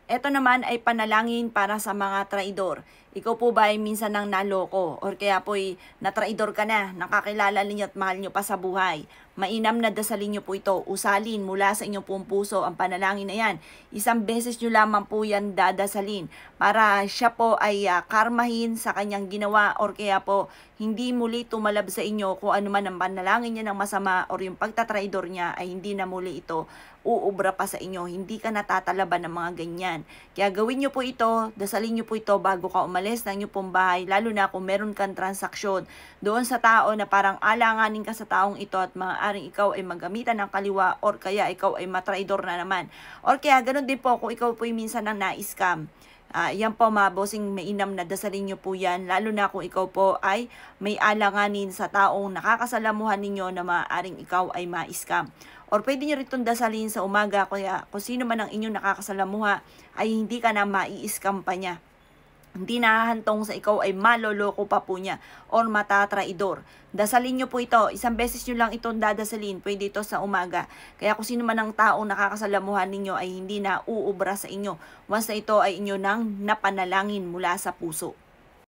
Ito naman ay panalangin para sa mga traidor. Ikaw po ba ay minsan nang naloko or kaya po ay natraidor ka na, nakakilala ninyo at mahal nyo pa sa buhay? Mainam na dasalin nyo po ito, usalin mula sa inyong pong puso ang panalangin na yan. Isang beses nyo lamang po yan dadasalin para siya po ay karmahin sa kanyang ginawa or kaya po hindi muli tumalab sa inyo kung ano man ang panalangin niya ng masama or yung pagtatraidor niya ay hindi na muli ito uubra pa sa inyo. Hindi ka natatalaban ng mga ganyan. Kaya gawin nyo po ito, dasalin nyo po ito bago ka umalis ng inyong pong bahay, lalo na kung meron kang transaksyon doon sa tao na parang alanganin ka sa taong ito at maaaring ikaw ay maggamitan ng kaliwa or kaya ikaw ay matraidor na naman. Or kaya ganun din po kung ikaw po ay minsan nang na-scam. Yan po mga bossing, mainam na dasalin nyo po yan, lalo na kung ikaw po ay may alanganin sa taong nakakasalamuhan ninyo na maaaring ikaw ay ma-scam. Or pwede nyo rin itong dasalin sa umaga, kaya kung sino man ang inyong nakakasalamuha ay hindi ka na mai-scam pa niya. Hindi nahahantong sa ikaw ay maloloko pa po niya or matatraidor. Dasalin nyo po ito. Isang beses nyo lang itong dadasalin. Pwede ito sa umaga. Kaya kung sino man ang taong nakakasalamuhan ninyo ay hindi na uubra sa inyo once na ito ay inyo nang napanalangin mula sa puso.